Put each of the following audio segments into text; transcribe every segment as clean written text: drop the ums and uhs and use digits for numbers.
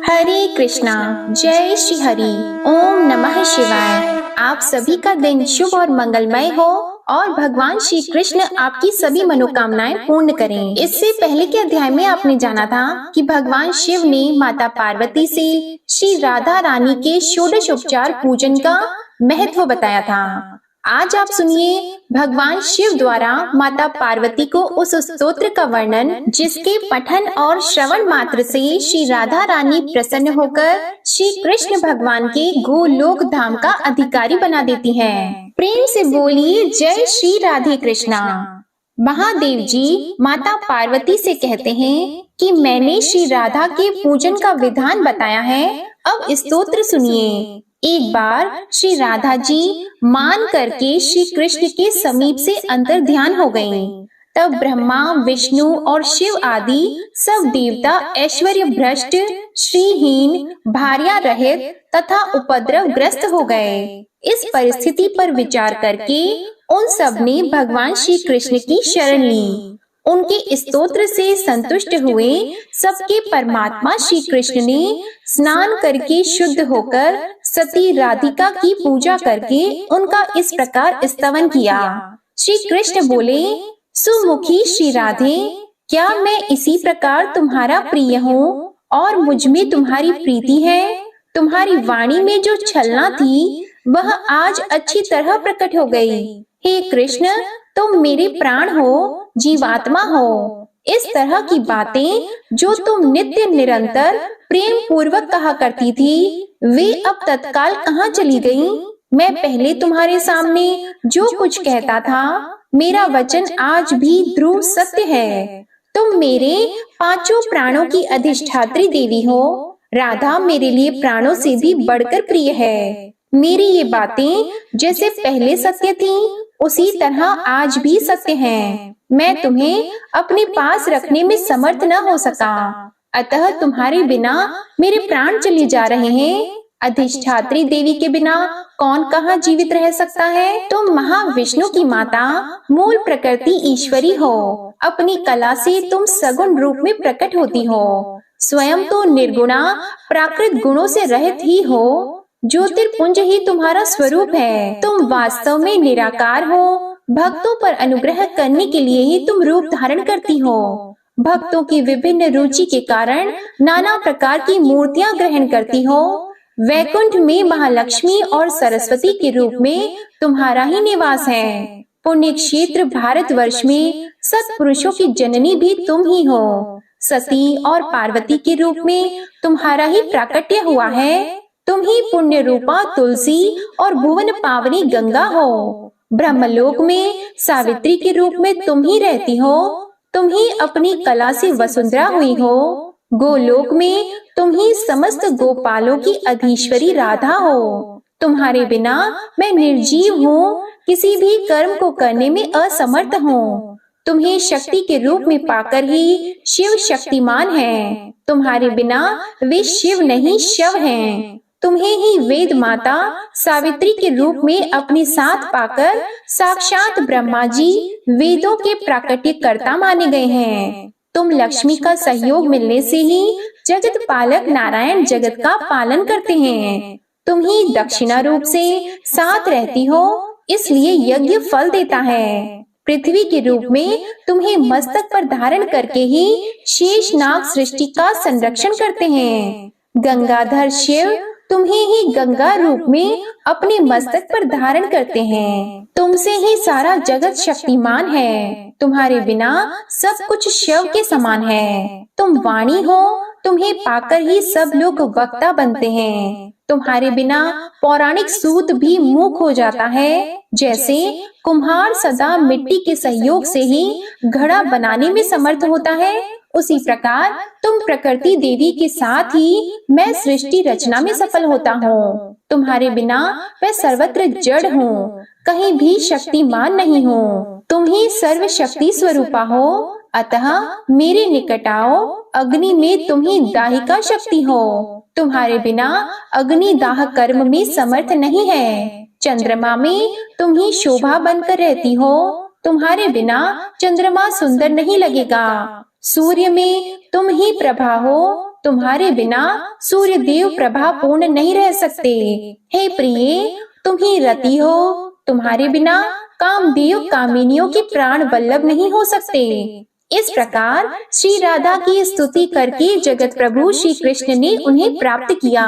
हरे कृष्णा। जय श्री हरि। ओम नमः शिवाय। आप सभी का दिन शुभ और मंगलमय हो और भगवान श्री कृष्ण आपकी सभी मनोकामनाएं पूर्ण करें। इससे पहले के अध्याय में आपने जाना था कि भगवान शिव ने माता पार्वती से श्री राधा रानी के षोडशोपचार पूजन का महत्व बताया था। आज आप सुनिए भगवान शिव द्वारा माता पार्वती को उस स्तोत्र का वर्णन जिसके पठन और श्रवण मात्र से श्री राधा रानी प्रसन्न होकर श्री कृष्ण भगवान के गोलोक धाम का अधिकारी बना देती हैं। प्रेम से बोलिए जय श्री राधे कृष्णा। महादेव जी माता पार्वती से कहते हैं कि मैंने श्री राधा के पूजन का विधान बताया है, अब स्तोत्र सुनिए। एक बार श्री राधा जी मान करके श्री कृष्ण के समीप से अंतर ध्यान हो गयीं। तब ब्रह्मा विष्णु और शिव आदि सब देवता ऐश्वर्य भ्रष्ट, श्रीहीन, भार्या रहित तथा उपद्रव ग्रस्त हो गए। इस परिस्थिति पर विचार करके उन सब ने भगवान श्री कृष्ण की शरण ली। उनके स्तोत्र से संतुष्ट हुए सबके परमात्मा श्री कृष्ण ने स्नान करके शुद्ध होकर सती राधिका की पूजा करके उनका इस प्रकार स्तवन किया। श्री कृष्ण बोले, सुमुखी श्री राधे, क्या मैं इसी प्रकार तुम्हारा प्रिय हूँ और मुझ में तुम्हारी प्रीति है? तुम्हारी वाणी में जो छलना थी वह आज अच्छी तरह प्रकट हो गई। हे कृष्ण, तुम मेरे प्राण हो, जीवात्मा हो। इस तरह की बातें जो तुम नित्य निरंतर प्रेम पूर्वक कहा करती थी, वे अब तत्काल कहाँ चली गईं? मैं पहले तुम्हारे सामने जो कुछ कहता था, मेरा वचन आज भी ध्रुव सत्य है। तुम मेरे पांचों प्राणों की अधिष्ठात्री देवी हो। राधा मेरे लिए प्राणों से भी बढ़कर प्रिय है। मेरी ये बातें जैसे पहले सत्य थीं, उसी तरह आज भी सत्य हैं। मैं तुम्हें अपने पास रखने में समर्थ न हो सका, अतः तुम्हारे बिना मेरे प्राण चले जा रहे हैं। अधिष्ठात्री देवी के बिना कौन कहाँ जीवित रह सकता है? तुम महाविष्णु की माता, मूल प्रकृति ईश्वरी हो। अपनी कला से तुम सगुण रूप में प्रकट होती हो। स्वयं तो निर्गुणा प्राकृत गुणों से रहित ही हो। ज्योतिर्पुंज ही तुम्हारा स्वरूप है। तुम वास्तव में निराकार हो। भक्तों पर अनुग्रह करने के लिए ही तुम रूप धारण करती हो। भक्तों की विभिन्न रुचि के कारण नाना प्रकार की मूर्तियां ग्रहण करती हो। वैकुंठ में महालक्ष्मी और सरस्वती के रूप में तुम्हारा ही निवास है। पुण्य क्षेत्र भारतवर्ष में सत्पुरुषों की जननी भी तुम ही हो। सती और पार्वती के रूप में तुम्हारा ही प्राकट्य हुआ है। तुम ही पुण्य रूपा तुलसी और भुवन पावनी गंगा हो। ब्रह्मलोक में सावित्री के रूप में तुम ही रहती हो। तुम ही अपनी कला से वसुंधरा हुई हो। गोलोक में तुम ही समस्त गोपालों की अधीश्वरी राधा हो। तुम्हारे बिना मैं निर्जीव हूँ, किसी भी कर्म को करने में असमर्थ हूँ। तुम्हें शक्ति के रूप में पाकर ही शिव शक्तिमान है। तुम्हारे बिना वे शिव नहीं शव हैं। तुम्हें ही वेद माता सावित्री के रूप में अपने साथ पाकर साक्षात ब्रह्मा जी वेदों के प्राकट्य कर्ता माने गए हैं। तुम लक्ष्मी का सहयोग मिलने से ही जगत पालक नारायण जगत का पालन करते हैं। तुम ही दक्षिणा रूप से साथ रहती हो, इसलिए यज्ञ फल देता है। पृथ्वी के रूप में तुम्हें मस्तक पर धारण करके ही शेषनाग सृष्टि का संरक्षण करते हैं। गंगाधर शिव तुम्हें ही गंगा रूप में अपने मस्तक पर धारण करते हैं। तुमसे ही सारा जगत शक्तिमान है। तुम्हारे बिना सब कुछ शव के समान है। तुम वाणी हो, तुम्हें पाकर ही सब लोग वक्ता बनते हैं। तुम्हारे बिना पौराणिक सूत भी मूक हो जाता है। जैसे कुम्हार सदा मिट्टी के सहयोग से ही घड़ा बनाने में समर्थ होता है, उसी प्रकार तुम प्रकृति देवी के साथ ही मैं सृष्टि रचना में सफल होता हूँ। तुम्हारे बिना मैं सर्वत्र जड़ हूँ, कहीं भी शक्तिमान नहीं हूँ। तुम ही सर्व शक्ति स्वरूपा हो, अतः मेरे निकट आओ। अग्नि में तुम ही दाहिका शक्ति हो। तुम्हारे बिना अग्नि दाह कर्म में समर्थ नहीं है। चंद्रमा में तुम ही शोभा बनकर रहती हो। तुम्हारे बिना चंद्रमा सुंदर नहीं लगेगा। सूर्य में तुम ही प्रभा हो। तुम्हारे बिना सूर्य देव प्रभा पूर्ण नहीं रह सकते। हे प्रिय, तुम ही रति हो, तुम्हारे बिना कामदेव कामिनियों के प्राण वल्लभ नहीं हो सकते। इस प्रकार श्री राधा की स्तुति करके जगत प्रभु श्री कृष्ण ने उन्हें प्राप्त किया।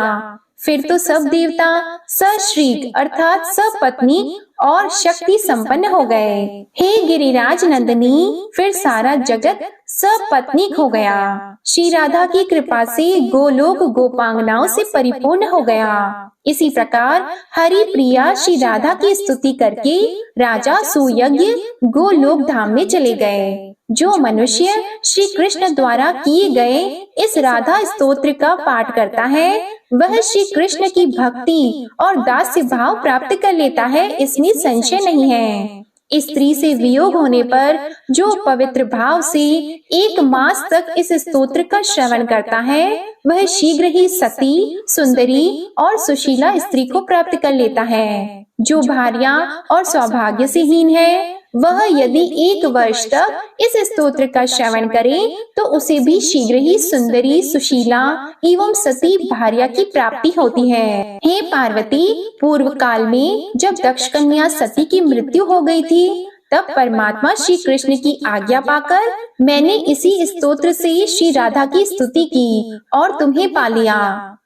फिर तो सब देवता सश्रीक अर्थात सपत्नी और शक्ति संपन्न हो गए। हे गिरिराज नंदिनी, फिर सारा जगत सपत्नीक हो गया। श्री राधा की कृपा से गोलोक गोपांगनाओं से परिपूर्ण हो गया। इसी प्रकार हरि प्रिया श्री राधा की स्तुति करके राजा सुयज्ञ गोलोक धाम में चले गए। जो मनुष्य श्री कृष्ण द्वारा किए गए इस राधा स्तोत्र का पाठ करता है वह श्री कृष्ण की भक्ति और दास्य भाव प्राप्त कर लेता है, इसमें संशय नहीं है। स्त्री से वियोग होने पर जो पवित्र भाव से 1 मास तक इस स्तोत्र का श्रवण करता है वह शीघ्र ही सती, सुंदरी और सुशीला स्त्री को प्राप्त कर लेता है। जो भार्या और सौभाग्य से हीन है वह यदि 1 वर्ष तक इस स्तोत्र का श्रवण करे तो उसे भी शीघ्र ही सुंदरी, सुशीला एवं सती भार्या की प्राप्ति होती है। हे पार्वती, पूर्व काल में जब दक्ष कन्या सती की मृत्यु हो गई थी तब परमात्मा श्री कृष्ण की आज्ञा पाकर मैंने इसी स्तोत्र से श्री राधा की स्तुति की और तुम्हें पा लिया।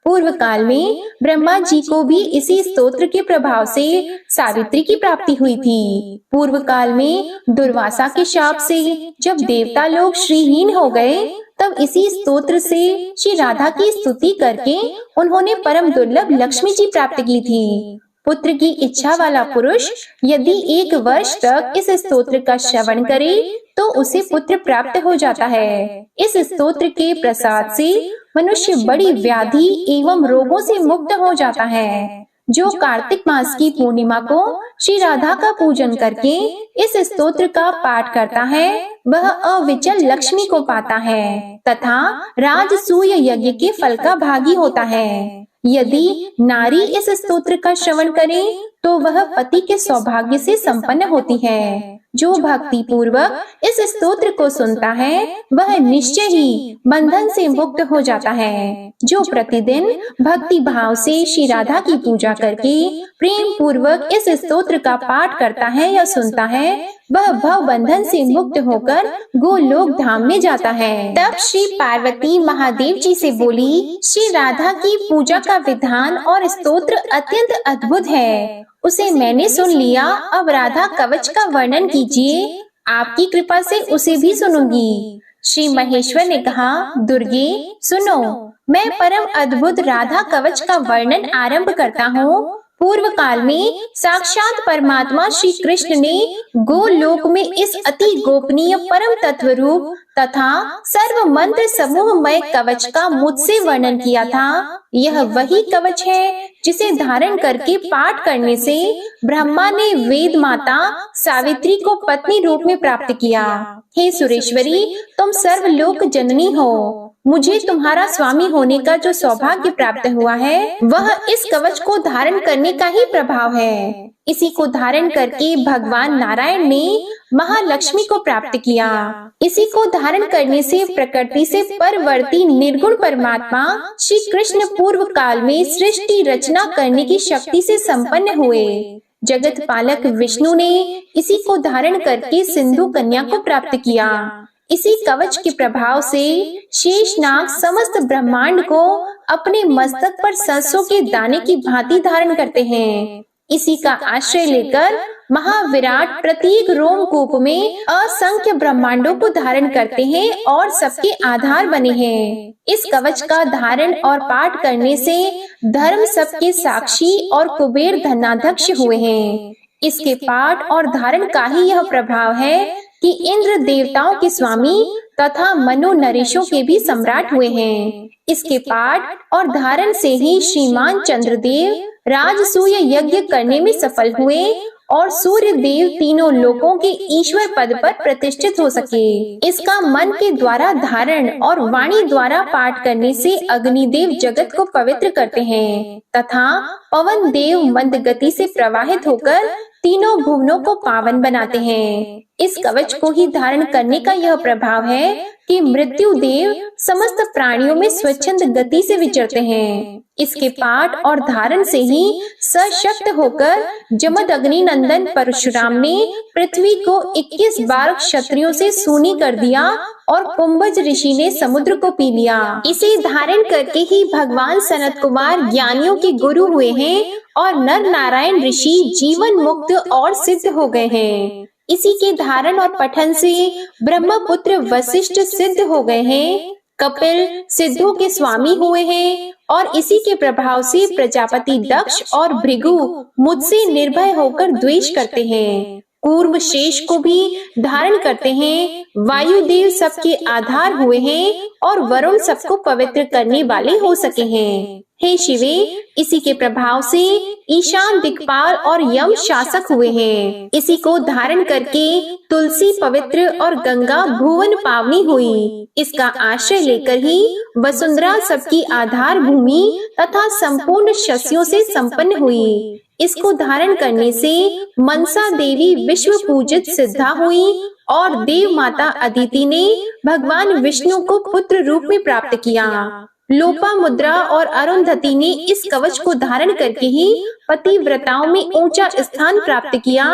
पूर्व काल में ब्रह्मा जी को भी इसी स्तोत्र के प्रभाव से सावित्री की प्राप्ति हुई थी। पूर्व काल में दुर्वासा के शाप से जब देवता लोग श्रीहीन हो गए तब इसी स्तोत्र से श्री राधा की स्तुति करके उन्होंने परम दुर्लभ लक्ष्मी जी प्राप्त की थी। पुत्र की इच्छा वाला पुरुष यदि 1 वर्ष तक इस स्तोत्र का श्रवण करे तो उसे पुत्र प्राप्त हो जाता है। इस स्तोत्र के प्रसाद से मनुष्य बड़ी व्याधि एवं रोगों से मुक्त हो जाता है। जो कार्तिक मास की पूर्णिमा को श्री राधा का पूजन करके इस स्तोत्र का पाठ करता है वह अविचल लक्ष्मी को पाता है तथा राजसूय यज्ञ के फल का भागी होता है। यदि नारी इस स्तोत्र का श्रवण करे तो वह पति के सौभाग्य से संपन्न होती है। जो भक्ति पूर्वक इस स्तोत्र को सुनता है वह निश्चय ही बंधन से मुक्त हो जाता है। जो प्रतिदिन भक्ति भाव से श्री राधा की पूजा करके प्रेम पूर्वक इस स्तोत्र का पाठ करता है या सुनता है वह भव बंधन से मुक्त होकर गोलोक धाम में जाता है। तब श्री पार्वती महादेव जी से बोली, श्री राधा की पूजा का विधान और स्तोत्र अत्यंत अद्भुत है, उसे मैंने सुन लिया। अब राधा कवच का वर्णन कीजिए, आपकी कृपा से उसे भी सुनूंगी। श्री महेश्वर ने कहा, दुर्गे सुनो, मैं परम अद्भुत राधा कवच का वर्णन आरंभ करता हूँ। पूर्व काल में साक्षात परमात्मा श्री कृष्ण ने गोलोक में इस अति गोपनीय परम तत्व रूप तथा सर्व मंत्र समूहमय कवच का मुझसे वर्णन किया था। यह वही कवच है जिसे धारण करके पाठ करने से ब्रह्मा ने वेद माता सावित्री को पत्नी रूप में प्राप्त किया। हे सुरेश्वरी, तुम सर्वलोक जननी हो। मुझे तुम्हारा स्वामी होने का जो सौभाग्य प्राप्त हुआ है वह इस कवच को धारण करने का ही प्रभाव है। इसी को धारण करके भगवान नारायण ने महालक्ष्मी को प्राप्त किया। इसी को धारण करने से प्रकृति से परवर्ती निर्गुण परमात्मा श्री कृष्ण पूर्व काल में सृष्टि रचना करने की शक्ति से संपन्न हुए। जगत पालक विष्णु ने इसी को धारण करके सिंधु कन्या को प्राप्त किया। इसी कवच के प्रभाव से शेषनाग समस्त ब्रह्मांड को अपने मस्तक पर सरसों के दाने की भांति धारण करते हैं। इसी का आश्रय लेकर महाविराट प्रत्येक रोमकूप में असंख्य ब्रह्मांडों को धारण करते हैं और सबके आधार बने हैं। इस कवच का धारण और पाठ करने से धर्म सबके साक्षी और कुबेर धनाध्यक्ष हुए हैं। इसके पाठ और धारण का ही यह प्रभाव है कि इंद्र देवताओं के स्वामी तथा मनु नरेशों के भी सम्राट हुए हैं। इसके पाठ और धारण से ही श्रीमान चंद्रदेव राजसूय यज्ञ करने में सफल हुए और सूर्य देव तीनों लोकों के ईश्वर पद पर प्रतिष्ठित हो सके। इसका मन के द्वारा धारण और वाणी द्वारा पाठ करने से अग्निदेव जगत को पवित्र करते हैं तथा पवन देव मंद गति से प्रवाहित होकर तीनों भुवनों को पावन बनाते हैं। इस कवच को ही धारण करने का यह प्रभाव है कि मृत्यु देव समस्त प्राणियों में स्वच्छंद गति से विचरते हैं। इसके पाठ और धारण से ही सशक्त होकर जमदग्नि नंदन परशुराम ने पृथ्वी को 21 बार क्षत्रियों से सूनी कर दिया और कुंभज ऋषि ने समुद्र को पी लिया। इसे धारण करके ही भगवान सनत कुमार ज्ञानियों के गुरु हुए हैं और नर नारायण ऋषि जीवन मुक्त और सिद्ध हो गए हैं। इसी के धारण और पठन से ब्रह्मपुत्र वशिष्ठ सिद्ध हो गए हैं, कपिल सिद्धों के स्वामी हुए हैं और इसी के प्रभाव से प्रजापति दक्ष और भृगु मुझसे निर्भय होकर द्वेष करते हैं। कूर्म शेष को भी धारण करते हैं, वायुदेव सबके आधार हुए हैं और वरुण सबको पवित्र करने वाले हो सके हैं। हे शिवे, इसी के प्रभाव से ईशान दिक्पाल और यम शासक हुए हैं। इसी को धारण करके तुलसी पवित्र और गंगा भुवन पावनी हुई। इसका आश्रय लेकर ही वसुंधरा सबकी आधार भूमि तथा संपूर्ण शस्यों से संपन्न हुई। इसको धारण करने से मनसा देवी विश्व पूजित सिद्धा हुई और देव माता अदिति ने भगवान विष्णु को पुत्र रूप में प्राप्त किया। लोपामुद्रा और अरुंधति ने इस कवच को धारण करके ही पतिव्रताओं में ऊंचा स्थान प्राप्त किया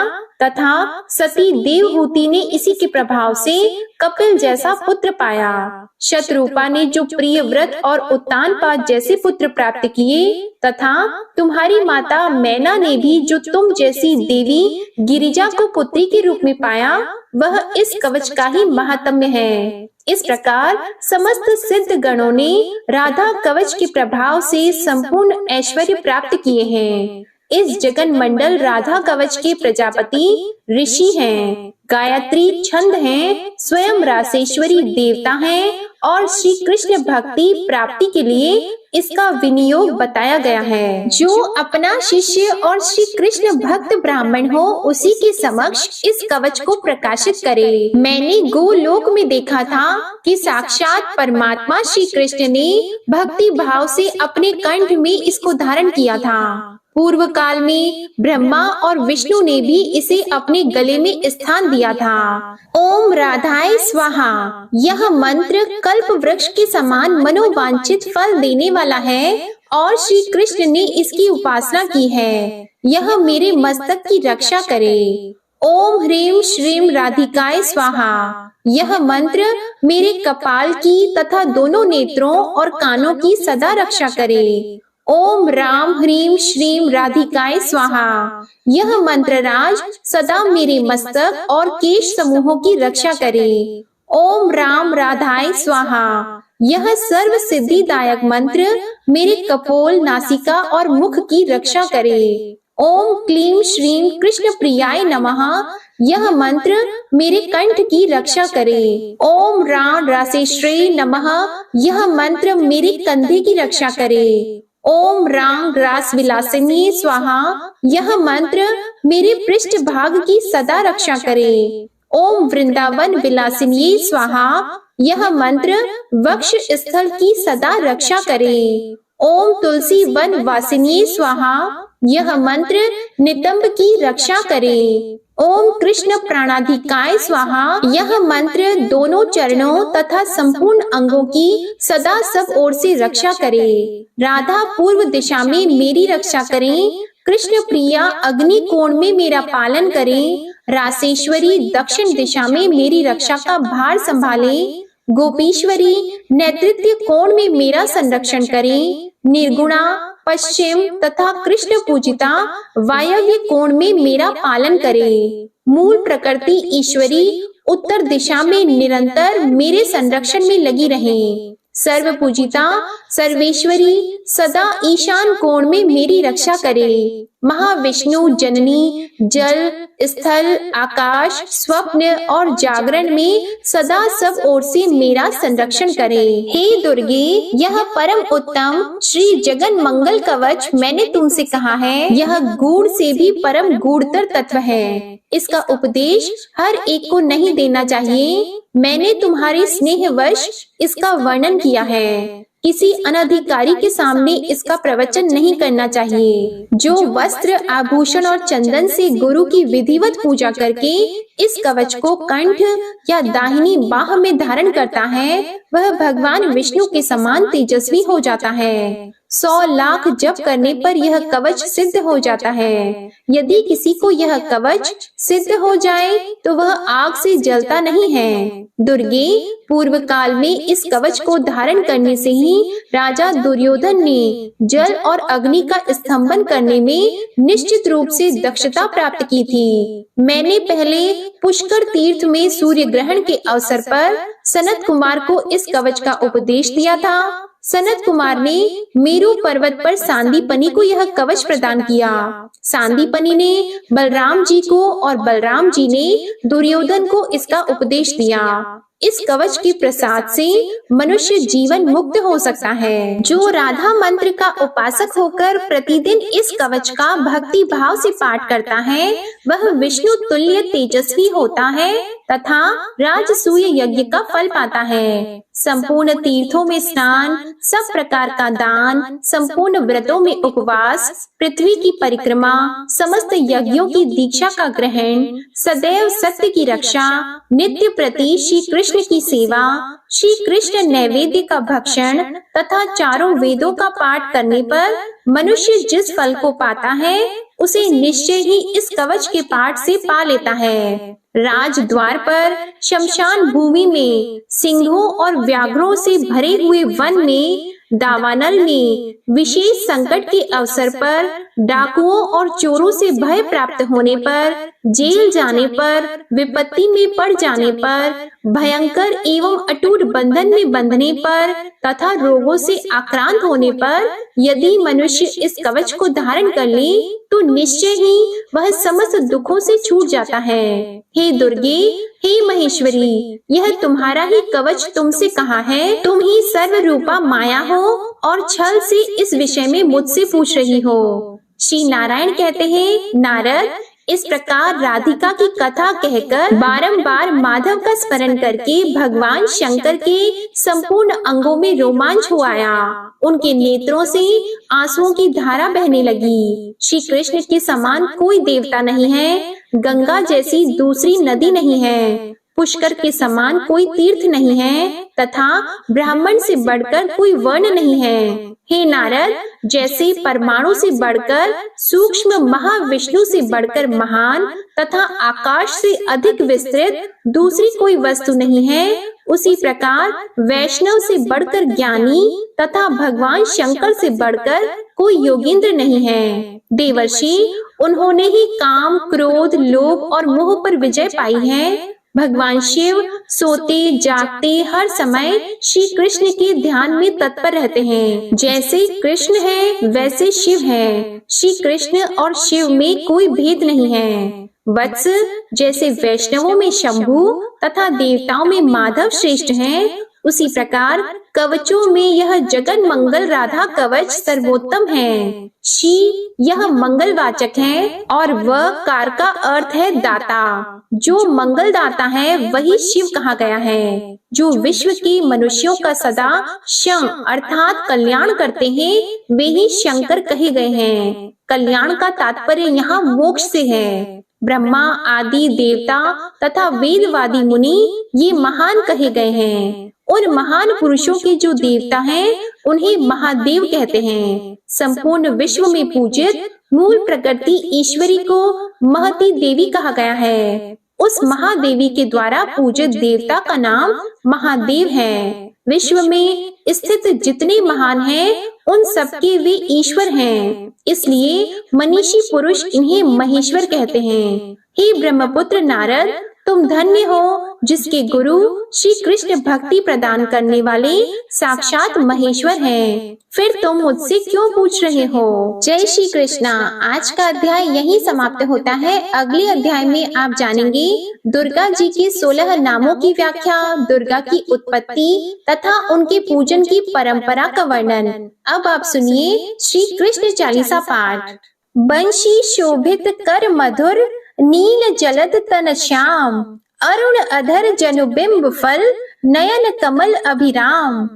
तथा सती देवहूति ने इसी के प्रभाव से कपिल जैसा पुत्र पाया। शतरूपा ने जो प्रिय व्रत और उत्तानपाद जैसे पुत्र प्राप्त किए तथा तुम्हारी माता मैना ने भी जो तुम जैसी देवी गिरिजा को पुत्री के रूप में पाया, वह इस कवच का ही महात्म्य है। इस प्रकार समस्त सिद्ध गणों ने राधा कवच के प्रभाव से संपूर्ण ऐश्वर्य प्राप्त किए हैं। इस जगन मंडल राधा कवच के प्रजापति ऋषि हैं, गायत्री छंद हैं, स्वयं रासेश्वरी देवता हैं और श्री कृष्ण भक्ति प्राप्ति के लिए इसका विनियोग बताया गया है। जो अपना शिष्य और श्री कृष्ण भक्त ब्राह्मण हो उसी के समक्ष इस कवच को प्रकाशित करे। मैंने गोलोक में देखा था कि साक्षात परमात्मा श्री कृष्ण ने भक्ति भाव से अपने कंठ में इसको धारण किया था। पूर्व काल में ब्रह्मा और विष्णु ने भी इसे अपने गले में स्थान दिया था। ओम राधाय स्वाहा। यह मंत्र कल्प वृक्ष के समान मनोवांछित फल देने वाला है और श्री कृष्ण ने इसकी उपासना की है। यह मेरे मस्तक की रक्षा करे। ओम ह्रीम श्रीम राधिकाय स्वाहा। यह मंत्र मेरे कपाल की तथा दोनों नेत्रों और कानों की सदा रक्षा करे। ओम राम ह्रीम श्रीम राधिकाय स्वाहा। यह मंत्र राज सदा मेरे मस्तक और केश समूहों की रक्षा करे। ओम राम राधाय स्वाहा। यह सर्व सिद्धिदायक मंत्र मेरे कपोल, नासिका और मुख की रक्षा करे। ओम क्लीम श्रीम कृष्ण प्रियाय नमः। यह मंत्र मेरे कंठ की रक्षा करे। ओम राम रासेश्वरी नमः। यह मंत्र मेरे कंधे की रक्षा करे। ओम राम रास विलासिनी स्वाहा। यह मंत्र मेरे पृष्ठ भाग की सदा रक्षा करे। ओम वृंदावन विलासिनी स्वाहा। यह मंत्र वक्ष स्थल की सदा रक्षा करे। ओम तुलसी वन वासिनी स्वाहा। यह मंत्र नितंब की रक्षा करे। ओम कृष्ण प्राणाधिकाय स्वाहा। यह मंत्र दोनों चरणों तथा संपूर्ण अंगों की सदा सब ओर से रक्षा करे। राधा पूर्व दिशा में मेरी रक्षा करें। कृष्ण प्रिया अग्नि कोण में मेरा पालन करें। रासेश्वरी दक्षिण दिशा में मेरी रक्षा का भार संभाले। गोपीश्वरी नेतृत्व कोण में मेरा संरक्षण करें। निर्गुणा पश्चिम तथा कृष्ण पूजिता वायव्य कोण में मेरा पालन करे। मूल प्रकृति ईश्वरी उत्तर दिशा में निरंतर मेरे संरक्षण में लगी रहे। सर्व पूजिता सर्वेश्वरी सदा ईशान कोण में मेरी रक्षा करे। महाविष्णु जननी जल स्थल आकाश स्वप्न और जागरण में सदा सब ओर से मेरा संरक्षण करे। हे दुर्गे, यह परम उत्तम श्री जगन मंगल कवच मैंने तुमसे कहा है। यह गूढ़ से भी परम गूढ़तर तत्व है। इसका उपदेश हर एक को नहीं देना चाहिए। मैंने तुम्हारे स्नेहवश इसका वर्णन किया है। किसी अनधिकारी के सामने इसका प्रवचन नहीं करना चाहिए। जो वस्त्र, आभूषण और चंदन से गुरु की विधिवत पूजा करके इस कवच को कंठ या दाहिनी बाह में धारण करता है, वह भगवान विष्णु के समान तेजस्वी हो जाता है। 100 लाख जप करने पर यह कवच सिद्ध हो जाता है। यदि किसी को यह कवच सिद्ध हो जाए तो वह आग से जलता नहीं है। दुर्गे, पूर्व काल में इस कवच को धारण करने से ही राजा दुर्योधन ने जल और अग्नि का स्तंभन करने में निश्चित रूप से दक्षता प्राप्त की थी। मैंने पहले पुष्कर तीर्थ में सूर्य ग्रहण के अवसर पर सनत कुमार को इस कवच का उपदेश दिया था। सनत कुमार ने मेरु पर्वत पर सांदीपनि को यह कवच प्रदान किया। सांदीपनि ने बलराम जी को और बलराम जी ने दुर्योधन को इसका उपदेश दिया। इस कवच के प्रसाद से मनुष्य जीवन मुक्त हो सकता है। जो राधा मंत्र का उपासक होकर प्रतिदिन इस कवच का भक्ति भाव से पाठ करता है, वह विष्णु तुल्य तेजस्वी होता है तथा राजसूय यज्ञ का फल पाता है। संपूर्ण तीर्थों में स्नान, सब प्रकार का दान, संपूर्ण व्रतों में उपवास, पृथ्वी की परिक्रमा, समस्त यज्ञों की दीक्षा का ग्रहण, सदैव सत्य की रक्षा, नित्य प्रति श्री कृष्ण की सेवा, श्री कृष्ण नैवेद्य का भक्षण तथा चारों वेदों का पाठ करने पर मनुष्य जिस फल को पाता है, उसे निश्चय ही इस कवच के पाठ से पा लेता है। राजद्वार पर, शमशान भूमि में, सिंहों और व्याघ्रों से भरे हुए वन में, दावानल में, विशेष संकट के अवसर पर, डाकुओं और चोरों से भय प्राप्त होने पर, जेल जाने पर, विपत्ति में पड़ जाने पर, भयंकर एवं अटूट बंधन में बंधने पर तथा रोगों से आक्रांत होने पर यदि मनुष्य इस कवच को धारण कर ले तो निश्चय ही वह समस्त दुखों से छूट जाता है। हे दुर्गे, हे महेश्वरी, यह तुम्हारा ही कवच तुमसे कहा है। तुम ही सर्व रूपा माया हो और छल से इस विषय में मुझसे पूछ रही हो। श्री नारायण कहते हैं, नारद, इस प्रकार राधिका की कथा कहकर बारंबार माधव का स्मरण करके भगवान शंकर के संपूर्ण अंगों में रोमांच हो आया। उनके नेत्रों से आंसुओं की धारा बहने लगी। श्री कृष्ण के समान कोई देवता नहीं है, गंगा जैसी दूसरी नदी नहीं है, पुष्कर के समान कोई तीर्थ नहीं है तथा ब्राह्मण से बढ़कर कोई वर्ण नहीं है। हे नारद, जैसे परमाणु से बढ़कर सूक्ष्म, महाविष्णु से बढ़कर महान तथा आकाश से अधिक विस्तृत दूसरी कोई वस्तु नहीं है, उसी प्रकार वैष्णव से बढ़कर ज्ञानी तथा भगवान शंकर से बढ़कर कोई योगींद्र नहीं है। देवर्षि, उन्होंने ही काम, क्रोध, लोभ और मोह पर विजय पाई है। भगवान शिव सोते जागते हर समय श्री कृष्ण के ध्यान में तत्पर रहते हैं। जैसे कृष्ण है वैसे शिव है। श्री कृष्ण और शिव में कोई भेद नहीं है। वत्स, जैसे वैष्णवों में शंभु तथा देवताओं में माधव श्रेष्ठ हैं, उसी प्रकार कवचों में यह जगन मंगल राधा कवच सर्वोत्तम है। शी यह मंगल वाचक है और वह कार का अर्थ है दाता। जो मंगल दाता है वही शिव कहा गया है। जो विश्व के मनुष्यों का सदा शं अर्थात कल्याण करते हैं, वे ही शंकर कहे गए हैं। कल्याण का तात्पर्य यहाँ मोक्ष से है। ब्रह्मा आदि देवता तथा वेदवादी मुनि ये महान कहे गए हैं। उन महान पुरुषों के जो देवता हैं, उन्हें महादेव कहते हैं। संपूर्ण विश्व में पूजित मूल प्रकृति ईश्वरी को महती देवी कहा गया है। उस महादेवी के द्वारा पूजित देवता का नाम महादेव है। विश्व में स्थित जितने महान हैं, उन सबके वे ईश्वर हैं। इसलिए मनीषी पुरुष इन्हें महेश्वर कहते हैं। हे ब्रह्मपुत्र नारद, तुम धन्य हो जिसके गुरु श्री कृष्ण भक्ति प्रदान करने वाले साक्षात महेश्वर हैं। फिर तुम मुझसे क्यों पूछ रहे हो? जय श्री कृष्णा। आज का अध्याय यहीं समाप्त होता है। अगले अध्याय में आप जानेंगे दुर्गा जी के 16 नामों की व्याख्या, दुर्गा की उत्पत्ति तथा उनके पूजन की परंपरा का वर्णन। अब आप सुनिए श्री कृष्ण चालीसा पाठ। बंशी शोभित कर मधुर, नील जलद तन श्याम, अरुण अधर जनुबिंब फल, नयन कमल अभिराम।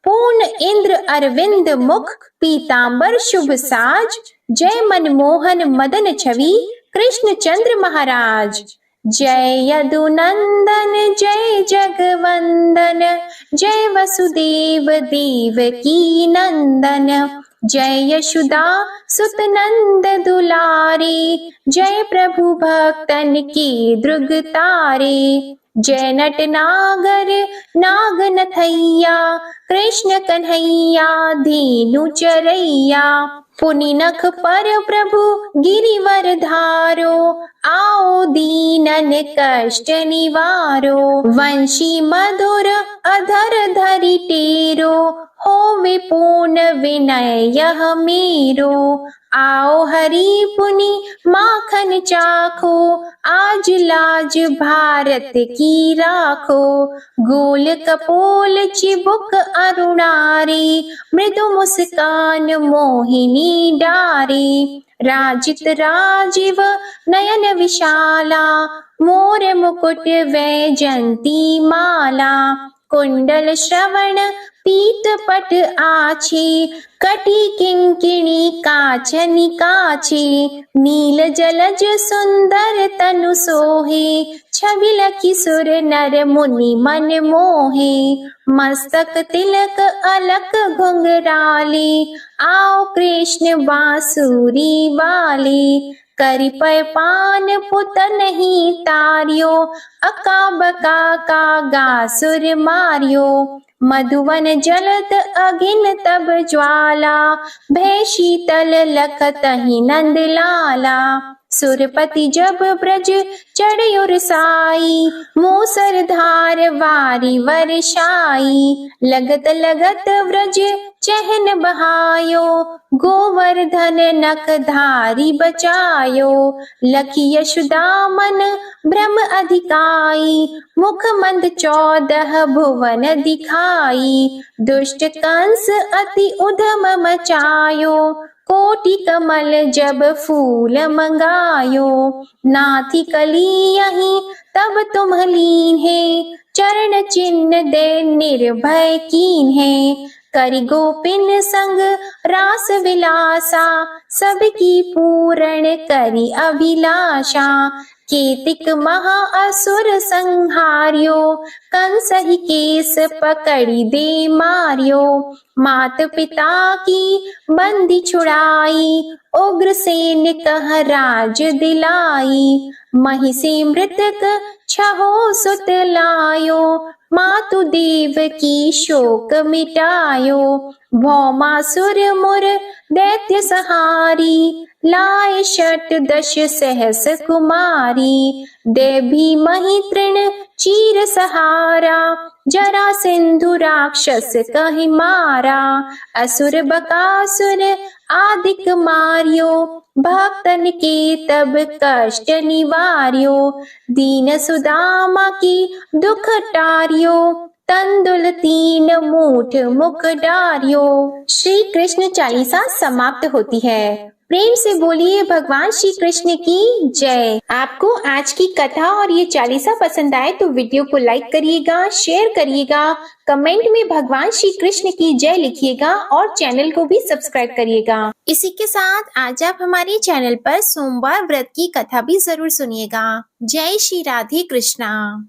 पूर्ण इंद्र अरविंद मुख पीतांबर शुभ साज, जय मनमोहन मदन छवि कृष्ण चंद्र महाराज। जय यदुनंदन जय जगवंदन, जय वसुदेव देवकी नंदन, जय यशोदा सुत नंद दुलारे, जय प्रभु भक्तन के द्रुग तारे। जय नट नागर नाग नथैया, कृष्ण कन्हैया धेनु चरैया। पुनि नख पर प्रभु गिरिवर धारो, आओ दीनन कष्ट निवारो। वंशी मधुर अधर धरि टेरो, होवे पूर्ण विनय यह मेरो। आओ हरि पुनि माखन चाखो, आज लाज भारत की राखो। गोल कपोल चिबुक अरुणारी, मृदु मुस्कान मोहिनी डारी। राजित राजीव नयन विशाला, मोर मुकुट वैजंती माला। कुंडल श्रवण पीत पट आछी, कटी किंकिणी काचनि काछी। नील जलज सुंदर तनु सोहे, छवि लखी सुर नर मुनि मन मोहे। मस्तक तिलक अलक घुंघराले, आओ कृष्ण बांसुरी वाले। करि पय पान पुत नहीं तारियो, अका बका का गासुर मारियो। मधुवन जलत अगिन तब ज्वाला, भय शीतल लखतहि नंद लाला। सुरपति जब ब्रज चढ़ साई, मूसर धार वारी वर्षाई। लगत लगत व्रज चहन बहायो, गोवर्धन नख धारी बचायो। लखी यशोदा मन भ्रम अधिकाई, मुख मंद 14 भुवन दिखाई। दुष्ट कंस अति उधम मचायो, कोटि कमल जब फूल मंगायो। नाथी कली यहीं तब तुम लीन है, चरण चिन्ह दे निर्भय कीन है। करि गोपिन संग रास विलासा, सबकी पूर्ण करि अभिलाषा। केतिक महा असुर संहार्यो, कंसहि केस पकड़ी दे मार्यो। मात पिता की बंदी छुड़ाई, उग्रसेन कह राज दिलाई। महिषी मृतक छहो सुत लायो, मातु देव की शोक मिटायो। भौमासुर मुर दैत्य सहारी, लाए 68 सहस कुमारी। देवी मही तृण चीर सहारा, जरा सिंधु राक्षस कहि मारा। असुर बकासुर आदिक मारियो, भक्तन के तब कष्ट निवार्यो। दीन सुदामा की दुख टारियो, तंदुल 3 मूठ मुख डारियो। श्री कृष्ण चालीसा समाप्त होती है। प्रेम से बोलिए भगवान श्री कृष्ण की जय। आपको आज की कथा और ये चालीसा पसंद आए तो वीडियो को लाइक करिएगा, शेयर करिएगा, कमेंट में भगवान श्री कृष्ण की जय लिखिएगा और चैनल को भी सब्सक्राइब करिएगा। इसी के साथ आज आप हमारे चैनल पर सोमवार व्रत की कथा भी जरूर सुनिएगा। जय श्री राधे कृष्णा।